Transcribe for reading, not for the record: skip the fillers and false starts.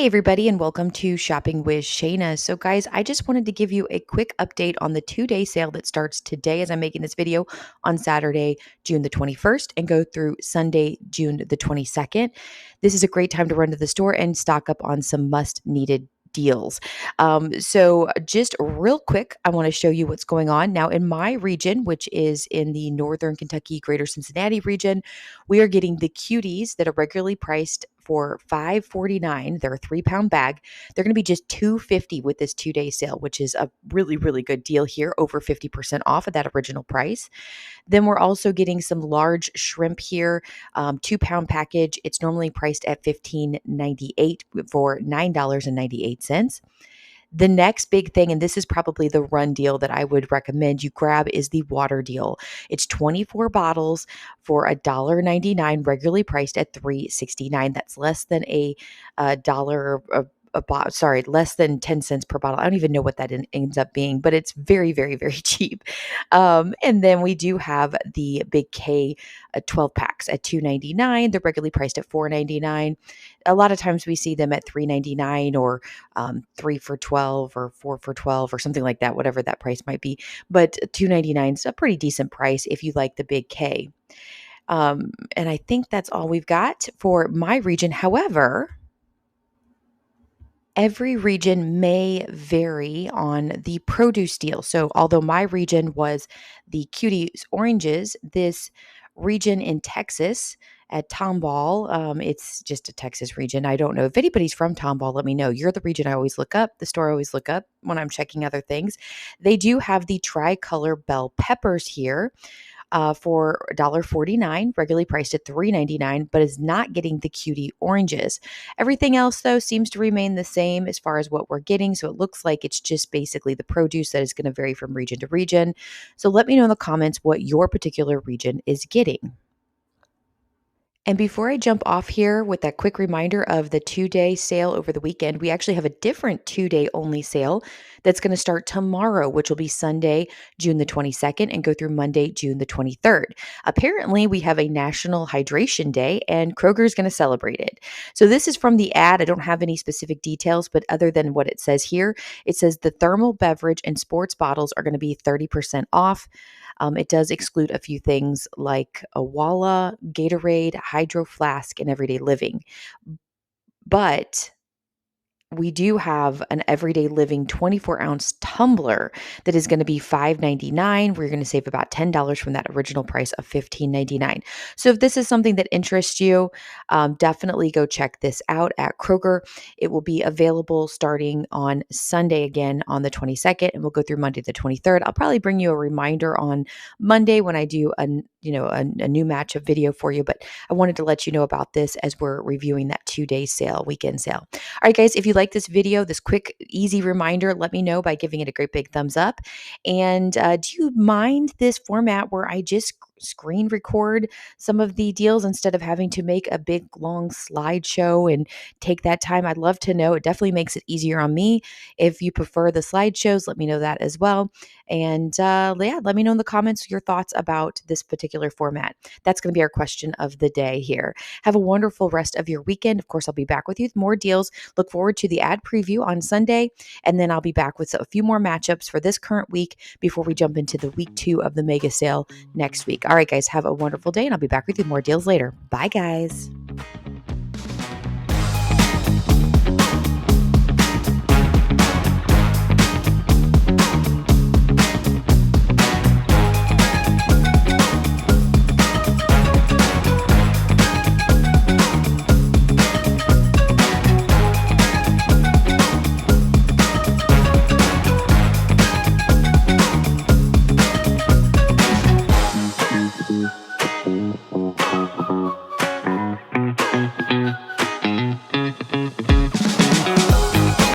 everybody, and welcome to Shopping with Shana. So, guys, I just wanted to give you a quick update on the 2-day sale that starts today as I'm making this video on Saturday, June the 21st, and go through Sunday, June the 22nd. This is a great time to run to the store and stock up on some must needed deals. So just real quick, I want to show you what's going on now in my region, which is in the Northern Kentucky, Greater Cincinnati region. We are getting the cuties that are regularly priced for $5.49. They're a 3-pound bag. They're going to be just $2.50 with this 2-day sale, which is a really, really good deal here, over 50% off of that original price. Then we're also getting some large shrimp here, 2-pound package. It's normally priced at $15.98 for $9.98. The next big thing, and this is probably the run deal that I would recommend you grab, is the water deal. It's 24 bottles for $1.99, regularly priced at $3.69. That's less than a dollar a bottle. Sorry, less than 10 cents per bottle. I don't even know what that ends up being, but it's very, very, very cheap. And then we do have the Big K 12 packs at $2.99. They're regularly priced at $4.99. A lot of times we see them at $3.99 or 3 for 12 or 4 for 12 or something like that, whatever that price might be. But $2.99 is a pretty decent price if you like the Big K. And I think that's all we've got for my region. However, every region may vary on the produce deal. So, although my region was the cuties oranges, this region in Texas at Tomball, it's just a Texas region. I don't know if anybody's from Tomball. Let me know. You're the region I always look up, the store I always look up when I'm checking other things. They do have the tricolor bell peppers here for $1.49, regularly priced at $3.99, but is not getting the cutie oranges. Everything else, though, seems to remain the same as far as what we're getting. So it looks like it's just basically the produce that is going to vary from region to region. So let me know in the comments what your particular region is getting. And before I jump off here with that quick reminder of the 2-day sale over the weekend, we actually have a different 2-day only sale that's going to start tomorrow, which will be Sunday, June the 22nd, and go through Monday, June the 23rd. Apparently, we have a National Hydration Day, and Kroger is going to celebrate it. So this is from the ad. I don't have any specific details, but other than what it says here, it says the thermal beverage and sports bottles are going to be 30% off. It does exclude a few things like a Walla, Gatorade, Hydro Flask, and Everyday Living. But we do have an Everyday Living 24-ounce tumbler that is going to be $5.99. We're going to save about $10 from that original price of $15.99. So if this is something that interests you, definitely go check this out at Kroger. It will be available starting on Sunday again on the 22nd, and we'll go through Monday the 23rd. I'll probably bring you a reminder on Monday when I do a new matchup video for you, but I wanted to let you know about this as we're reviewing that 2-day sale, weekend sale. All right, guys, if you like this video, this quick, easy reminder, let me know by giving it a great big thumbs up. And do you mind this format where I just screen record some of the deals instead of having to make a big, long slideshow and take that time? I'd love to know. It definitely makes it easier on me. If you prefer the slideshows, let me know that as well. And let me know in the comments your thoughts about this particular format. That's going to be our question of the day here. Have a wonderful rest of your weekend. Of course, I'll be back with you with more deals. Look forward to the ad preview on Sunday, and then I'll be back with a few more matchups for this current week before we jump into the week 2 of the mega sale next week. All right, guys, have a wonderful day, and I'll be back with you with more deals later. Bye, guys.